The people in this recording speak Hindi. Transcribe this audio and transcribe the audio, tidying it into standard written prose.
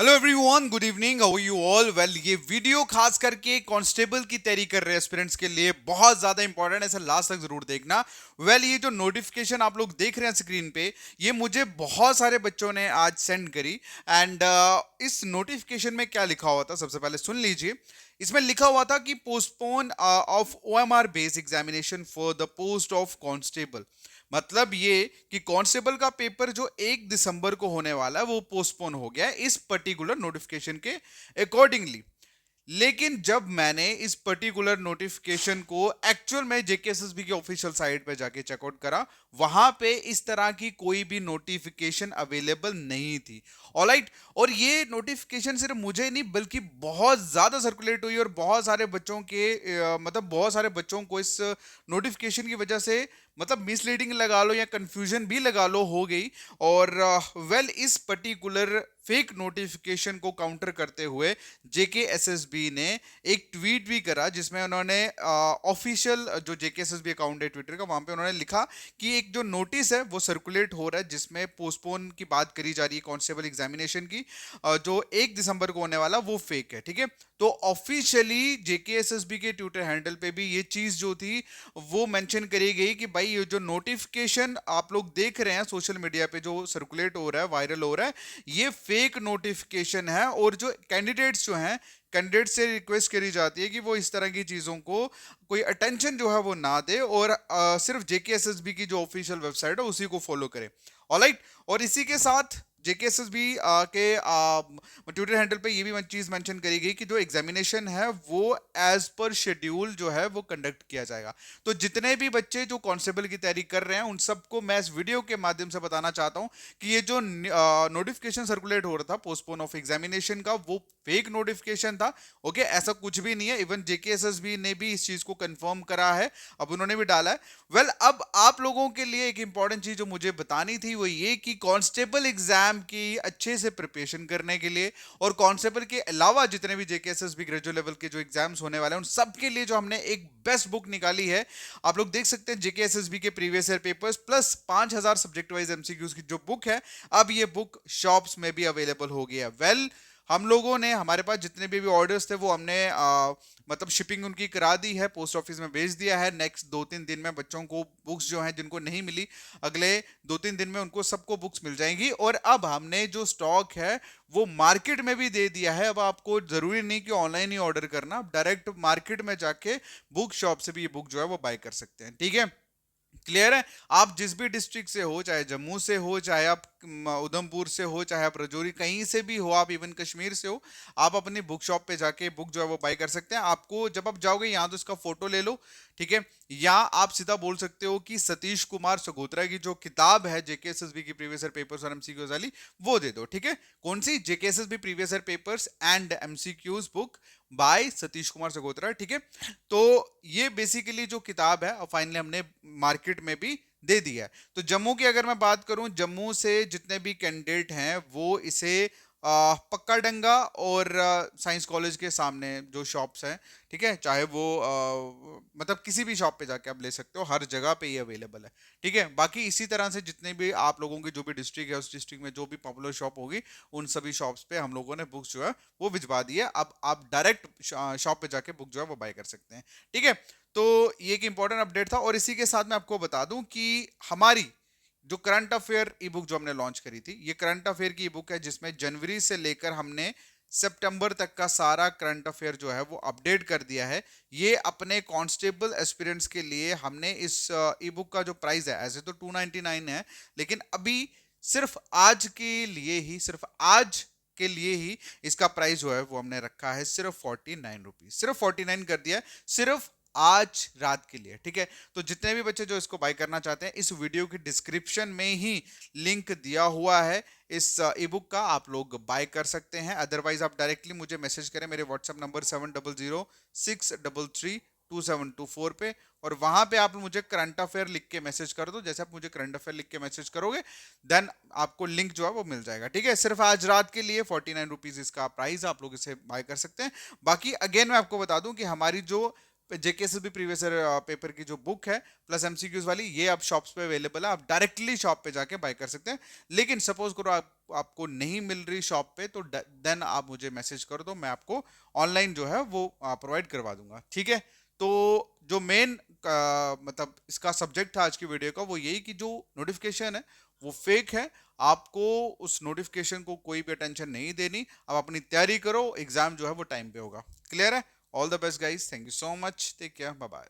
Hello everyone, good evening, how are you all. Well, ये वीडियो खास करके कांस्टेबल की तैयारी कर रहे एस्पिरेंट्स के लिए बहुत ज्यादा इंपॉर्टेंट है, इसे लास्ट तक जरूर देखना। वेल, ये जो नोटिफिकेशन आप लोग देख रहे हैं स्क्रीन पे, ये मुझे बहुत सारे बच्चों ने आज सेंड करी। एंड इस नोटिफिकेशन में क्या लिखा हुआ था, सबसे पहले सुन लीजिए। इसमें लिखा हुआ था कि postpone of OMR based examination for the post of constable. मतलब ये कि कांस्टेबल का पेपर जो 1 दिसंबर को होने वाला है वो पोस्टपोन हो गया है इस पर्टिकुलर नोटिफिकेशन के अकॉर्डिंगली। लेकिन जब मैंने इस पर्टिकुलर नोटिफिकेशन को एक्चुअल में जेकेएसएसबी की ऑफिशियल साइट पे जाके चेकआउट करा, वहां पे इस तरह की कोई भी नोटिफिकेशन अवेलेबल नहीं थी। ऑलराइट, और ये नोटिफिकेशन सिर्फ मुझे नहीं बल्कि बहुत ज्यादा सर्कुलेट हुई और बहुत सारे बच्चों के मतलब बहुत सारे बच्चों को इस नोटिफिकेशन की वजह से मतलब मिसलीडिंग लगा लो या कंफ्यूजन भी लगा लो हो गई। और वेल, इस पर्टिकुलर फेक नोटिफिकेशन को काउंटर करते हुए जेकेएसएसबी ने एक ट्वीट भी करा, जिसमें उन्होंने ऑफिशियल जो जेकेएसएसबी अकाउंट है ट्विटर का, वहां पे उन्होंने लिखा कि एक जो नोटिस है वो सर्कुलेट हो रहा है जिसमें पोस्टपोन की बात करी जा रही है कांस्टेबल एग्जामिनेशन की, जो 1 दिसंबर को होने वाला वो फेक है। ठीक है, तो ऑफिशियली जेकेएसएसबी के ट्विटर हैंडल पे भी ये चीज जो थी वो मेंशन करी गई कि भाई ये जो नोटिफिकेशन आप लोग देख रहे हैं सोशल मीडिया पे जो सर्कुलेट हो रहा है, वायरल हो रहा है, ये फेक नोटिफिकेशन है। और जो कैंडिडेट्स जो हैं, कैंडिडेट से रिक्वेस्ट करी जाती है कि वो इस तरह की चीजों को कोई अटेंशन जो है वो ना दे और सिर्फ जेकेएसएसबी की जो ऑफिशियल वेबसाइट है उसी को फॉलो करे। ऑलराइट, और इसी के साथ जेकेएसएसबी के ट्विटर हैंडल पे ये भी चीज मेंशन करी गई कि जो एग्जामिनेशन है वो एज पर शेड्यूल जो है वो कंडक्ट किया जाएगा। तो जितने भी बच्चे जो कांस्टेबल की तैयारी कर रहे हैं उन सबको मैं इस वीडियो के माध्यम से बताना चाहता हूं कि ये जो नोटिफिकेशन सर्कुलेट हो रहा था पोस्टपोन ऑफ एग्जामिनेशन का, वो फेक नोटिफिकेशन था। ओके, ऐसा कुछ भी नहीं है। इवन जेकेएसएसबी ने भी इस चीज को कंफर्म करा है, अब उन्होंने भी डाला है। वेल, अब आप लोगों के लिए एक इंपॉर्टेंट चीज जो मुझे बतानी थी वो ये कि कांस्टेबल एग्जाम की अच्छे से प्रिपरेशन करने के लिए और कांस्टेबल के अलावा जितने भी जेकेएसएसबी ग्रेजुएट लेवल के जो एग्जाम्स होने वाले हैं उन सब के लिए जो हमने एक बेस्ट बुक निकाली है। आप लोग देख सकते हैं जेकेएसएसबी के previous year papers plus 5000 subject wise MCQs की जो बुक है, अब ये बुक शॉप्स में भी अवेलेबल हो गई है। वेल, हम लोगों ने, हमारे पास जितने भी ऑर्डर्स थे वो हमने मतलब शिपिंग उनकी करा दी है, पोस्ट ऑफिस में भेज दिया है। नेक्स्ट 2-3 दिन में बच्चों को बुक्स जो हैं जिनको नहीं मिली, अगले 2-3 दिन में उनको सबको बुक्स मिल जाएंगी। और अब हमने जो स्टॉक है वो मार्केट में भी दे दिया है। अब आपको जरूरी नहीं कि ऑनलाइन ही ऑर्डर करना, आप डायरेक्ट मार्केट में जाके बुक शॉप से भी ये बुक जो है वो बाय कर सकते हैं। ठीक है, क्लियर है। आप जिस भी डिस्ट्रिक्ट से हो, चाहे जम्मू से हो, चाहे आप उधमपुर से हो, चाहे आप राजौरी कहीं से भी हो, आप इवन कश्मीर से हो, आप अपनी बुक शॉप पे जाके बुक जो है वो बाय कर सकते हैं। आपको जब आप जाओगे यहाँ तो इसका फोटो ले लो, ठीक है, या आप सीधा बोल सकते हो कि सतीश कुमार सगोत्रा की जो किताब है जेकेएसएसबी की प्रीवियस ईयर पेपर्स और एमसीक्यूज वाली, वो दे दो। ठीक है, कौन सी? JKSSB previous year papers and MCQs book by Satish Kumar Sagotra. ठीक है, तो ये बेसिकली जो किताब है फाइनली हमने मार्केट में भी दे दिया है। तो जम्मू की अगर मैं बात करूं, जम्मू से जितने भी कैंडिडेट हैं वो इसे पक्का डंगा और साइंस कॉलेज के सामने जो शॉप्स हैं, ठीक है, चाहे वो मतलब किसी भी शॉप पे जाके आप ले सकते हो, हर जगह पे ये अवेलेबल है। ठीक है, बाकी इसी तरह से जितने भी आप लोगों की जो भी डिस्ट्रिक्ट है उस डिस्ट्रिक्ट में जो भी पॉपुलर शॉप होगी उन सभी शॉप्स पे हम लोगों ने बुक्स जो है वो भिजवा दी है। अब आप डायरेक्ट शॉप पे जाके बुक जो है वो बाय कर सकते हैं। ठीक है, तो ये एक इंपॉर्टेंट अपडेट था। और इसी के साथ मैं आपको बता दूं कि हमारी जो करंट अफेयर ई बुक जो हमने लॉन्च करी थी, ये करंट अफेयर की ई बुक है जिसमें जनवरी से लेकर हमने सितंबर तक का सारा करंट अफेयर जो है वो अपडेट कर दिया है। ये अपने कांस्टेबल एस्पिरेंट्स के लिए हमने इस ई बुक का जो प्राइस है, ऐसे तो 299 है, लेकिन अभी सिर्फ आज के लिए ही, सिर्फ आज के लिए ही इसका प्राइस जो है वो हमने रखा है सिर्फ 49 रुपीज, सिर्फ 49 कर दिया है, सिर्फ आज रात के लिए। ठीक है, तो जितने भी बच्चे जो इसको बाय करना चाहते हैं, इस वीडियो की डिस्क्रिप्शन में ही लिंक दिया हुआ है इस ई बुक का, आप लोग बाय कर सकते हैं। अदरवाइज आप डायरेक्टली मुझे मैसेज करें मेरे व्हाट्सएप नंबर 7006332724 पे, और वहां पे आप मुझे करंट अफेयर लिख के मैसेज कर दो। जैसे आप मुझे करंट अफेयर लिख के मैसेज करोगे देन आपको लिंक जो है वो मिल जाएगा। ठीक है, सिर्फ आज रात के लिए 49 रुपीज इसका प्राइस, आप लोग इसे बाय कर सकते हैं। बाकी अगेन मैं आपको बता दूं कि हमारी जो जेकेएसएसबी प्रीवियस ईयर पेपर की जो बुक है प्लस एमसीक्यूज वाली, ये अब शॉप्स पे अवेलेबल है, आप डायरेक्टली शॉप पे जाके बाय कर सकते हैं। लेकिन सपोज करो आप आपको नहीं मिल रही शॉप पे, तो देन आप मुझे मैसेज कर दो, मैं आपको ऑनलाइन जो है वो प्रोवाइड करवा दूंगा, ठीक है। तो जो मेन मतलब इसका सब्जेक्ट था आज की वीडियो का, वो यही कि जो नोटिफिकेशन है वो फेक है। आपको उस नोटिफिकेशन को कोई भी अटेंशन नहीं देनी। आप अपनी तैयारी करो, एग्जाम जो है वो टाइम पे होगा। क्लियर है? All the best guys, thank you so much, take care, bye bye.